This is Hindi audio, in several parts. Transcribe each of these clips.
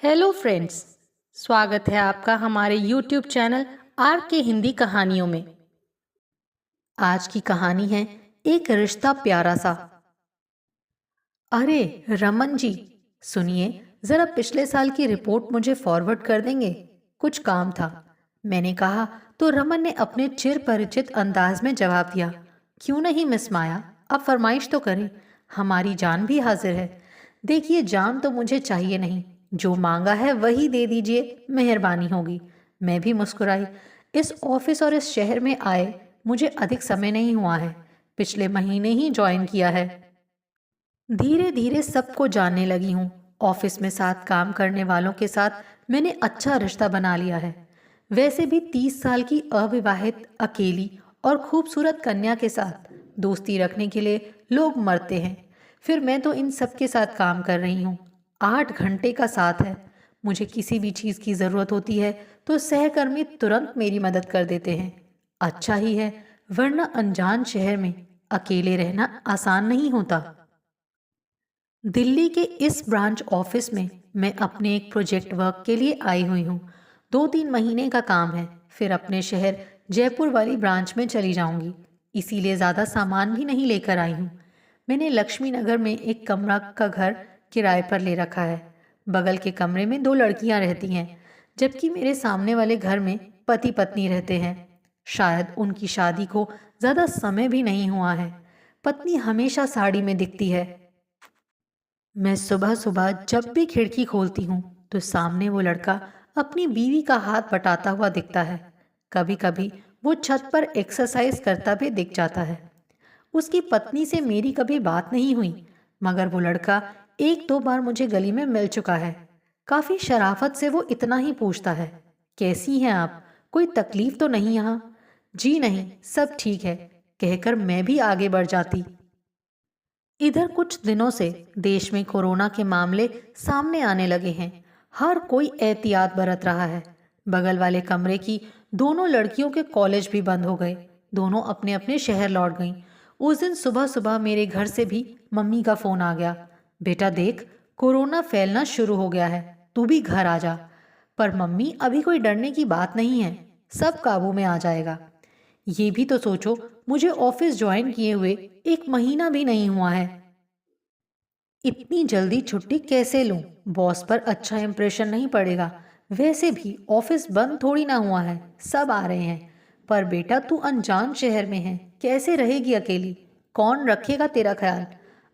Hello friends. स्वागत है आपका हमारे यूट्यूब चैनल आर के हिंदी कहानियों में। आज की कहानी है एक रिश्ता प्यारा सा। अरे रमन जी, सुनिए, जरा पिछले साल की रिपोर्ट मुझे फॉरवर्ड कर देंगे, कुछ काम था। मैंने कहा तो रमन ने अपने चिर परिचित अंदाज में जवाब दिया, क्यों नहीं मिस माया, अब फरमाइश तो करें, हमारी जान भी हाजिर है। देखिए, जान तो मुझे चाहिए नहीं, जो मांगा है वही दे दीजिए, मेहरबानी होगी। मैं भी मुस्कुराई। इस ऑफिस और इस शहर में आए मुझे अधिक समय नहीं हुआ है, पिछले महीने ही ज्वाइन किया है। धीरे धीरे सबको जानने लगी हूँ। ऑफिस में साथ काम करने वालों के साथ मैंने अच्छा रिश्ता बना लिया है। वैसे भी 30 साल की अविवाहित अकेली और खूबसूरत कन्या के साथ दोस्ती रखने के लिए लोग मरते हैं, फिर मैं तो इन सब के साथ काम कर रही हूँ। 8 घंटे का साथ है। मुझे किसी भी चीज़ की ज़रूरत होती है तो सहकर्मी तुरंत मेरी मदद कर देते हैं। अच्छा ही है, वरना अनजान शहर में अकेले रहना आसान नहीं होता। दिल्ली के इस ब्रांच ऑफिस में मैं अपने एक प्रोजेक्ट वर्क के लिए आई हुई हूँ। 2-3 महीने का काम है, फिर अपने शहर जयपुर वाली ब्रांच में चली जाऊंगी। इसीलिए ज़्यादा सामान भी नहीं लेकर आई हूँ। मैंने लक्ष्मी नगर में एक कमरा का घर किराए पर ले रखा है। बगल के कमरे में 2 लड़कियां रहती हैं, जबकि मेरे सामने वाले घर में पति पत्नी रहते हैं। शायद उनकी शादी को ज़्यादा समय भी नहीं हुआ है। पत्नी हमेशा साड़ी में दिखती है। मैं सुबह सुबह जब भी खिड़की खोलती हूँ तो सामने वो लड़का अपनी बीवी का हाथ बटाता हुआ दिखता है। कभी कभी वो छत पर एक्सरसाइज करता भी दिख जाता है। उसकी पत्नी से मेरी कभी बात नहीं हुई, मगर वो लड़का 1-2 बार मुझे गली में मिल चुका है। काफी शराफत से वो इतना ही पूछता है, कैसी हैं आप, कोई तकलीफ तो नहीं यहाँ? जी नहीं, सब ठीक है, कहकर मैं भी आगे बढ़ जाती। इधर कुछ दिनों से देश में कोरोना के मामले सामने आने लगे हैं। हर कोई एहतियात बरत रहा है। बगल वाले कमरे की दोनों लड़कियों के कॉलेज भी बंद हो गए। दोनों अपने अपने शहर लौट गईं। उस दिन सुबह सुबह मेरे घर से भी मम्मी का फोन आ गया, बेटा देख, कोरोना फैलना शुरू हो गया है, तू भी घर आ जा। पर मम्मी, अभी कोई डरने की बात नहीं है, सब काबू में आ जाएगा। ये भी तो सोचो, मुझे ऑफिस ज्वाइन किए हुए 1 महीना भी नहीं हुआ है। इतनी जल्दी छुट्टी कैसे लूं? बॉस पर अच्छा इंप्रेशन नहीं पड़ेगा। वैसे भी ऑफिस बंद थोड़ी ना हुआ है, सब आ रहे हैं। पर बेटा, तू अनजान शहर में है, कैसे रहेगी अकेली? कौन रखेगा तेरा ख्याल?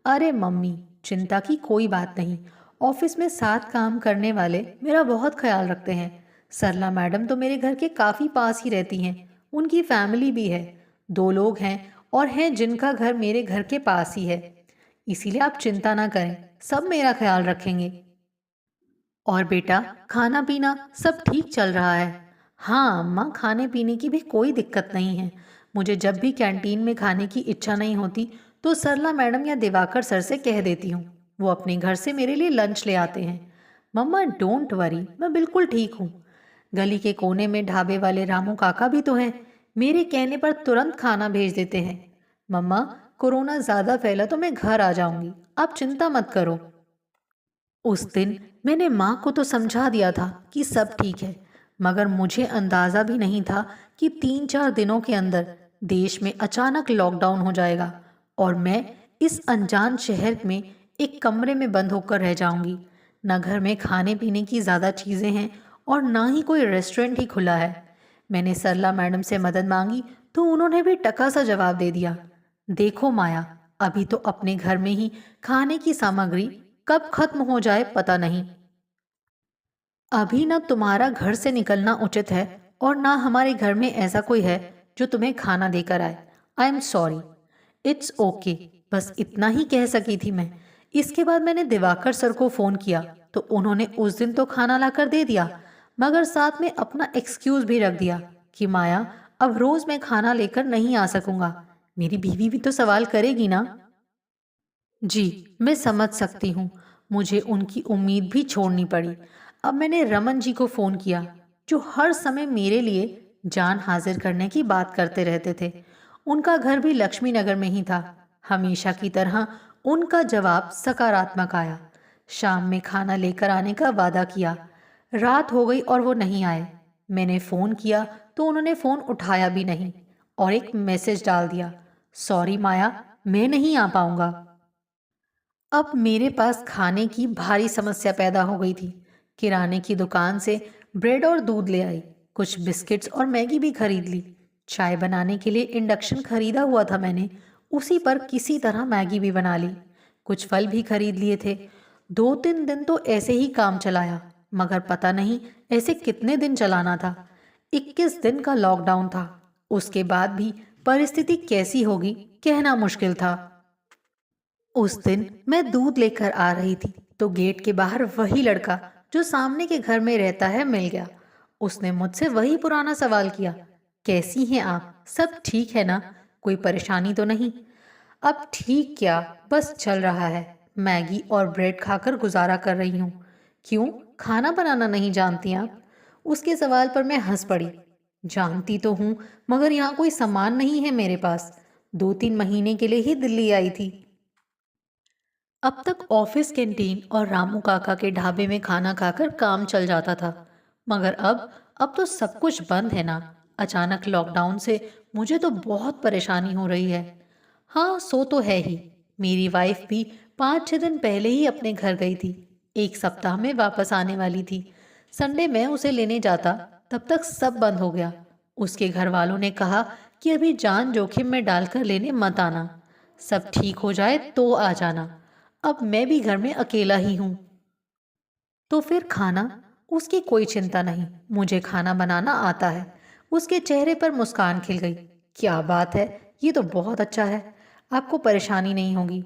अरे मम्मी, चिंता की कोई बात नहीं। ऑफिस में साथ काम करने वाले मेरा बहुत ख्याल रखते हैं। सरला मैडम तो मेरे घर के काफी पास ही रहती हैं। उनकी फैमिली भी है। 2 लोग हैं और हैं जिनका घर मेरे घर के पास ही है। इसीलिए आप चिंता ना करें, सब मेरा ख्याल रखेंगे। और बेटा, खाना पीना सब ठीक चल रहा है? हाँ अम्मा, खाने पीने की भी कोई दिक्कत नहीं है। मुझे जब भी कैंटीन में खाने की इच्छा नहीं होती तो सरला मैडम या दिवाकर सर से कह देती हूँ, वो अपने घर से मेरे लिए लंच ले आते हैं। मम्मा डोंट वरी, मैं बिल्कुल ठीक हूँ। गली के कोने में ढाबे वाले रामू काका भी तो हैं, मेरे कहने पर तुरंत खाना भेज देते हैं। मम्मा, कोरोना ज्यादा फैला तो मैं घर आ जाऊंगी, आप चिंता मत करो। उस दिन मैंने माँ को तो समझा दिया था कि सब ठीक है, मगर मुझे अंदाजा भी नहीं था कि 3-4 दिनों के अंदर देश में अचानक लॉकडाउन हो जाएगा और मैं इस अनजान शहर में एक कमरे में बंद होकर रह जाऊंगी। न घर में खाने पीने की ज़्यादा चीज़ें हैं और ना ही कोई रेस्टोरेंट ही खुला है। मैंने सरला मैडम से मदद मांगी तो उन्होंने भी टका सा जवाब दे दिया, देखो माया, अभी तो अपने घर में ही खाने की सामग्री कब खत्म हो जाए पता नहीं। अभी ना तुम्हारा घर से निकलना उचित है और ना हमारे घर में ऐसा कोई है जो तुम्हें खाना देकर आए। I am sorry. It's okay, बस इतना ही कह सकी थी मैं। इसके बाद मैंने दिवाकर सर को फोन किया तो उन्होंने उस दिन तो खाना लाकर दे दिया, मगर साथ में अपना एक्सक्यूज भी रख दिया कि माया, अब रोज मैं खाना लेकर नहीं आ सकूंगा। मेरी बीवी भी तो सवाल करेगी ना। जी, मैं समझ सकती हूँ। मुझे उनकी उम्मीद भी छोड़नी पड़ी। अब मैंने रमन जी को फ़ोन किया, जो हर समय मेरे लिए जान हाजिर करने की बात करते रहते थे। उनका घर भी लक्ष्मी नगर में ही था। हमेशा की तरह उनका जवाब सकारात्मक आया। शाम में खाना लेकर आने का वादा किया। रात हो गई और वो नहीं आए। मैंने फ़ोन किया तो उन्होंने फ़ोन उठाया भी नहीं और एक मैसेज डाल दिया, सॉरी माया, मैं नहीं आ पाऊंगा। अब मेरे पास खाने की भारी समस्या पैदा हो गई थी। किराने की दुकान से ब्रेड और दूध ले आई, कुछ बिस्किट्स और मैगी भी खरीद ली। चाय बनाने के लिए इंडक्शन खरीदा हुआ था मैंने, उसी पर किसी तरह मैगी भी बना ली। कुछ फल भी खरीद लिए थे। 2-3 दिन तो ऐसे ही काम चलाया, मगर पता नहीं ऐसे कितने दिन चलाना था। 21 दिन का लॉकडाउन था। उसके बाद भी परिस्थिति कैसी होगी कहना मुश्किल था। उस दिन मैं दूध लेकर आ रही थी तो गेट के बाहर वही लड़का जो सामने के घर में रहता है मिल गया। उसने मुझसे वही पुराना सवाल किया, कैसी हैं आप, सब ठीक है ना, कोई परेशानी तो नहीं। अब ठीक क्या, बस चल रहा है, मैगी और ब्रेड खाकर गुजारा कर रही हूँ। क्यों, खाना बनाना नहीं जानती आप? उसके सवाल पर मैं हंस पड़ी। जानती तो हूँ, मगर यहाँ कोई सामान नहीं है मेरे पास। 2-3 महीने के लिए ही दिल्ली आई थी। अब तक ऑफिस कैंटीन और रामू काका के ढाबे में खाना खाकर काम चल जाता था, मगर अब तो सब कुछ बंद है ना। अचानक लॉकडाउन से मुझे तो बहुत परेशानी हो रही है। हाँ, सो तो है ही। मेरी वाइफ भी 5-6 दिन पहले ही अपने घर गई थी। 1 सप्ताह में वापस आने वाली थी। संडे में उसे लेने जाता, तब तक सब बंद हो गया। उसके घर वालों ने कहा कि अभी जान जोखिम में डालकर लेने मत आना, सब ठीक हो जाए तो आ जाना। अब मैं भी घर में अकेला ही हूँ। तो फिर खाना, उसकी कोई चिंता नहीं, मुझे खाना बनाना आता है। उसके चेहरे पर मुस्कान खिल गई। क्या बात है, ये तो बहुत अच्छा है। आपको परेशानी नहीं होगी।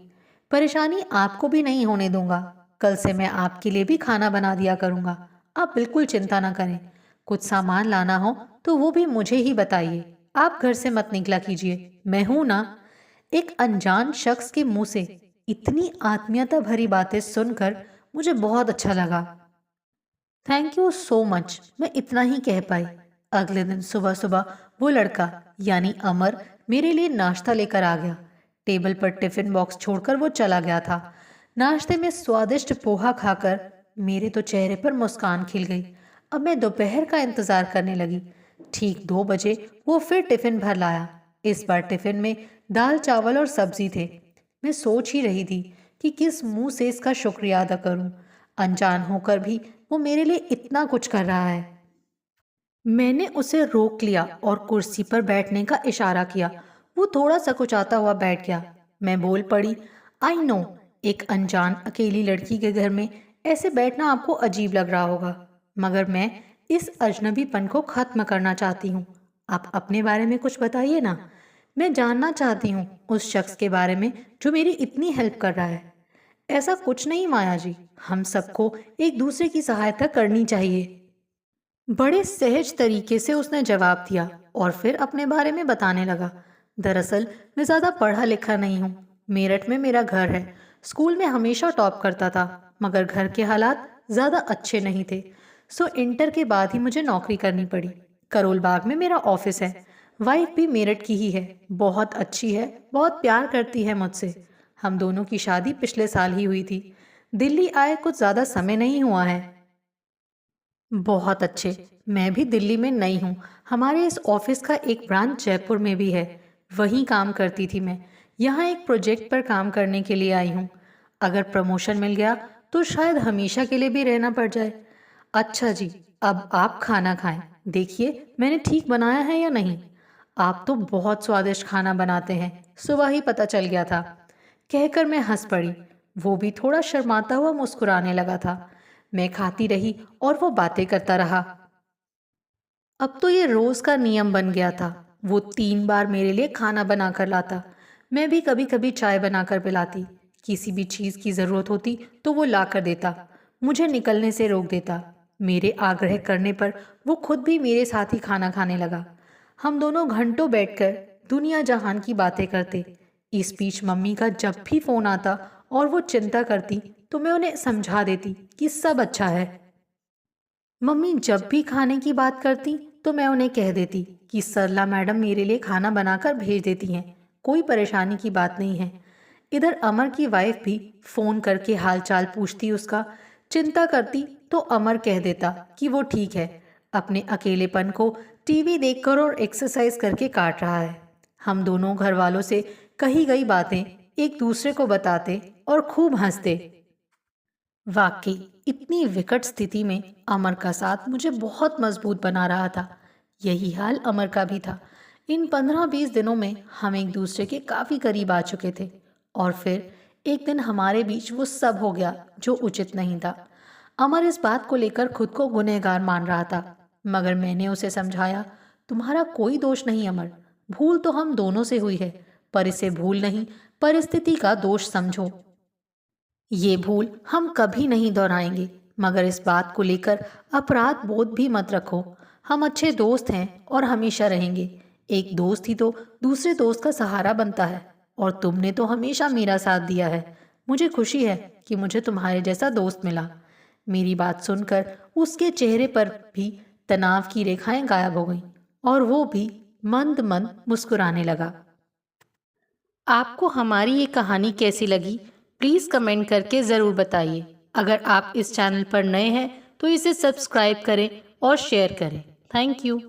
परेशानी आपको भी नहीं होने दूंगा। कल से मैं आपके लिए भी खाना बना दिया करूंगा। आप बिल्कुल चिंता ना करें। कुछ सामान लाना हो तो वो भी मुझे ही बताइए। आप घर से मत निकला कीजिए, मैं हूं ना। एक अनजान शख्स के मुंह से इतनी आत्मीयता भरी बातें सुनकर मुझे बहुत अच्छा लगा। थैंक यू सो मच, मैं इतना ही कह पाई। अगले दिन सुबह सुबह वो लड़का यानी अमर मेरे लिए नाश्ता लेकर आ गया। टेबल पर टिफिन बॉक्स छोड़कर वो चला गया था। नाश्ते में स्वादिष्ट पोहा खाकर मेरे तो चेहरे पर मुस्कान खिल गई। अब मैं दोपहर का इंतजार करने लगी। ठीक 2 बजे वो फिर टिफिन भर लाया। इस बार टिफिन में दाल चावल और सब्जी थे। मैं सोच ही रही थी कि किस मुंह से इसका शुक्रिया अदा करूं। अनजान होकर भी वो मेरे लिए इतना कुछ कर रहा है। मैंने उसे रोक लिया और कुर्सी पर बैठने का इशारा किया। वो थोड़ा सकुचाता हुआ बैठ गया। मैं बोल पड़ी, आई नो, एक अनजान अकेली लड़की के घर में ऐसे बैठना आपको अजीब लग रहा होगा, मगर मैं इस अजनबीपन को खत्म करना चाहती हूँ। आप अपने बारे में कुछ बताइए ना। मैं जानना चाहती हूँ उस शख्स के बारे में जो मेरी इतनी हेल्प कर रहा है। ऐसा कुछ नहीं माया जी, हम सबको एक दूसरे की सहायता करनी चाहिए। बड़े सहज तरीके से उसने जवाब दिया और फिर अपने बारे में बताने लगा। दरअसल मैं ज़्यादा पढ़ा लिखा नहीं हूँ। मेरठ में मेरा घर है। स्कूल में हमेशा टॉप करता था, मगर घर के हालात ज़्यादा अच्छे नहीं थे। सो इंटर के बाद ही मुझे नौकरी करनी पड़ी। करोल बाग में मेरा ऑफिस है। वाइफ भी मेरठ की ही है, बहुत अच्छी है, बहुत प्यार करती है मुझसे। हम दोनों की शादी पिछले साल ही हुई थी। दिल्ली आए कुछ ज़्यादा समय नहीं हुआ है। बहुत अच्छे। मैं भी दिल्ली में नई हूँ। हमारे इस ऑफिस का एक ब्रांच जयपुर में भी है। वहीं काम करती थी मैं। यहाँ एक प्रोजेक्ट पर काम करने के लिए आई हूँ। अगर प्रमोशन मिल गया तो शायद हमेशा के लिए भी रहना पड़ जाए। अच्छा जी, अब आप खाना खाएं। देखिए मैंने ठीक बनाया है या नहीं। आप तो बहुत स्वादिष्ट खाना बनाते हैं, सुबह ही पता चल गया था। कहकर मैं हंस पड़ी। वो भी थोड़ा शर्माता हुआ मुस्कुराने लगा था। मैं खाती रही और वो बातें करता रहा। अब तो ये रोज का नियम बन गया था। वो 3 बार मेरे लिए खाना बनाकर लाता। मैं भी कभी कभी चाय बनाकर पिलाती। किसी भी चीज़ की ज़रूरत होती तो वो ला कर देता। मुझे निकलने से रोक देता। मेरे आग्रह करने पर वो खुद भी मेरे साथ ही खाना खाने लगा। हम दोनों घंटों बैठकर दुनिया जहान की बातें करते। इस बीच मम्मी का जब भी फोन आता और वो चिंता करती तो मैं उन्हें समझा देती कि सब अच्छा है। मम्मी जब भी खाने की बात करती तो मैं उन्हें कह देती कि सरला मैडम मेरे लिए खाना बनाकर भेज देती हैं, कोई परेशानी की बात नहीं है। इधर अमर की वाइफ भी फोन करके हालचाल पूछती उसका। चिंता करती तो अमर कह देता कि वो ठीक है, अपने अकेलेपन को टीवी देखकर और एक्सरसाइज करके काट रहा है। हम दोनों घर वालों से कही गई बातें एक दूसरे को बताते और खूब हंसते। वाकई इतनी विकट स्थिति में अमर का साथ मुझे बहुत मजबूत बना रहा था। यही हाल अमर का भी था। इन 15-20 दिनों में हम एक दूसरे के काफी करीब आ चुके थे और फिर एक दिन हमारे बीच वो सब हो गया जो उचित नहीं था। अमर इस बात को लेकर खुद को गुनहगार मान रहा था, मगर मैंने उसे समझाया, तुम्हारा कोई दोष नहीं अमर, भूल तो हम दोनों से हुई है, पर इसे भूल नहीं, परिस्थिति का दोष समझो। ये भूल हम कभी नहीं दोहराएंगे, मगर इस बात को लेकर अपराध बोध भी मत रखो। हम अच्छे दोस्त हैं और हमेशा रहेंगे। एक दोस्त ही तो दूसरे दोस्त का सहारा बनता है और तुमने तो हमेशा मेरा साथ दिया है। मुझे खुशी है कि मुझे तुम्हारे जैसा दोस्त मिला। मेरी बात सुनकर उसके चेहरे पर भी तनाव की रेखाएं गायब हो गईं और वो भी मंद मंद मुस्कुराने लगा। आपको हमारी ये कहानी कैसी लगी, प्लीज़ कमेंट करके ज़रूर बताइए। अगर आप इस चैनल पर नए हैं तो इसे सब्सक्राइब करें और शेयर करें। Thank you.